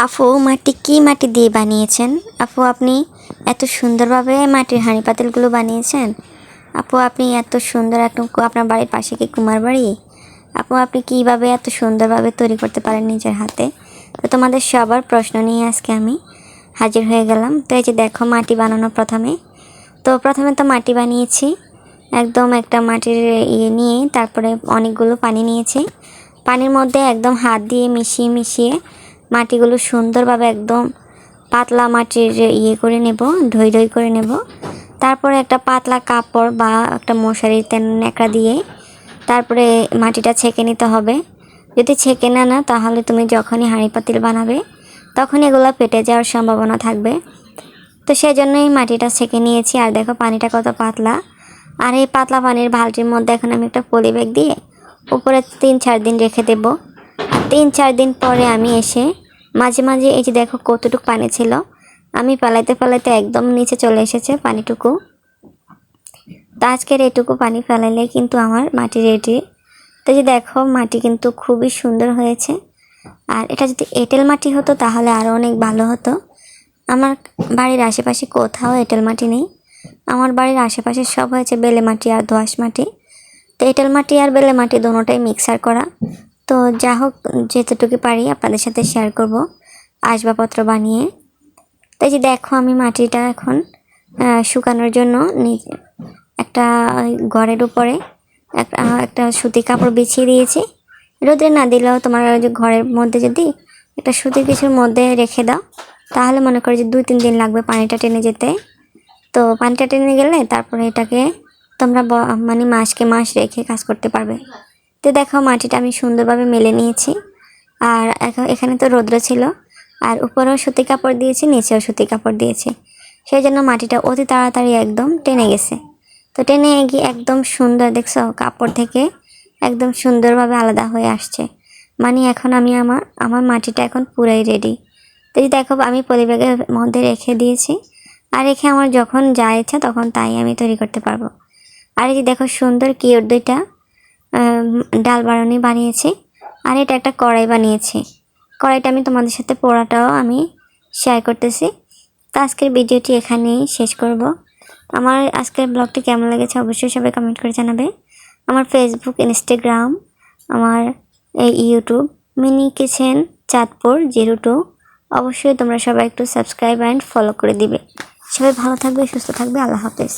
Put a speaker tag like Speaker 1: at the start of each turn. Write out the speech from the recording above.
Speaker 1: আপু মাটি কি মাটি দিয়ে বানিয়েছেন? আপু আপনি এত সুন্দরভাবে মাটির হাঁড়ি পাতিলগুলো বানিয়েছেন। আপু আপনি এত সুন্দর আপনার বাড়ির পাশে কি কুমার বাড়ি? আপু আপনি কীভাবে এত সুন্দরভাবে তৈরি করতে পারেন নিজের হাতে? তো তোমাদের সবার প্রশ্ন নিয়ে আজকে আমি হাজির হয়ে গেলাম। তো এই যে দেখো মাটি বানানো প্রথমে তো মাটি বানিয়েছি, একদম একটা মাটির নিয়ে তারপরে অনেকগুলো পানি নিয়েছি। পানির মধ্যে একদম হাত দিয়ে মিশিয়ে মাটিগুলো সুন্দরভাবে একদম পাতলা মাটির করে নেব, ঢই করে নেব। তারপরে একটা পাতলা কাপড় বা একটা মশারির ন্যাকড়া দিয়ে তারপরে মাটিটা ছেঁকে নিতে হবে। যদি ছেঁকে না তাহলে তুমি যখনই হাঁড়ি পাতিল বানাবে তখন এগুলো ফেটে যাওয়ার সম্ভাবনা থাকবে। তো সেই জন্যই মাটিটা ছেঁকে নিয়েছি। আর দেখো পানিটা কত পাতলা। আর এই পাতলা পানির বালতির মধ্যে এখন আমি একটা পলি ব্যাগ দিয়ে উপরে 3-4 দিন রেখে দেব। 3-4 দিন পরে আমি এসে মাঝে মাঝে এই যে দেখো কতটুকু পানি ছিল, আমি পালাইতে একদম নিচে চলে এসেছে পানিটুকু। তো আজকের এটুকু পানি ফেলাইলে কিন্তু আমার মাটি রেডি। তো যে দেখো মাটি কিন্তু খুবই সুন্দর হয়েছে। আর এটা যদি এঁটেল মাটি হতো তাহলে আরও অনেক ভালো হতো। আমার বাড়ির আশেপাশে কোথাও এঁটেল মাটি নেই। আমার বাড়ির আশেপাশে সব হয়েছে বেলে মাটি আর দোআঁশ মাটি। তো এঁটেল মাটি আর বেলে মাটি দুটোটাই মিক্সার করা। তো যা হোক যেতটুকু পারি আপনাদের সাথে শেয়ার করব আসবাবপত্র বানিয়ে। তাই যে দেখো আমি মাটিটা এখন শুকানোর জন্য একটা ঘরের উপরে একটা সুতি কাপড় বিছিয়ে দিয়েছি। রোদে না দিলেও তোমার যে ঘরের মধ্যে যদি একটা সুতির কিছুর মধ্যে রেখে দাও তাহলে মনে করো যে 2-3 দিন লাগবে পানিটা টেনে যেতে। তো পানিটা টেনে গেলে তারপরে এটাকে তোমরা মানে মাসকে মাস রেখে কাজ করতে পারবে। তো দেখো মাটিটা আমি সুন্দরভাবে মেলে নিয়েছি। আর এখানে তো রৌদ্র ছিল, আর উপরেও সুতি কাপড় দিয়েছি, নিচেও সুতি কাপড় দিয়েছি। সেই জন্য মাটিটা অতি তাড়াতাড়ি একদম টেনে গেছে। তো টেনে গিয়ে একদম সুন্দর দেখছো কাপড় থেকে একদম সুন্দরভাবে আলাদা হয়ে আসছে। মানে এখন আমি আমার মাটিটা এখন পুরাই রেডি। তো এই দেখো আমি পলিব্যাগের মধ্যে রেখে দিয়েছি। আর রেখে আমার যখন যা ইচ্ছা তখন তাই আমি তৈরি করতে পারবো। আর এই যে দেখো সুন্দর কিউট দুইটা ডাল বাড়নি বানিয়েছি। আর এটা একটা কড়াই বানিয়েছি। কড়াইটা আমি তোমাদের সাথে পোড়াটাও আমি শেয়ার করতেছি। তো আজকের ভিডিওটি এখানেই শেষ করব। আমার আজকের ব্লগটি কেমন লেগেছে অবশ্যই সবাই কমেন্ট করে জানাবে। আমার ফেসবুক, ইনস্টাগ্রাম, আমার ইউটিউব মিনি কিচেন চাঁদপুর 02। অবশ্যই তোমরা সবাই একটু সাবস্ক্রাইব অ্যান্ড ফলো করে দিবে। সবাই ভালো থাকবে, সুস্থ থাকবে। আল্লাহ হাফেজ।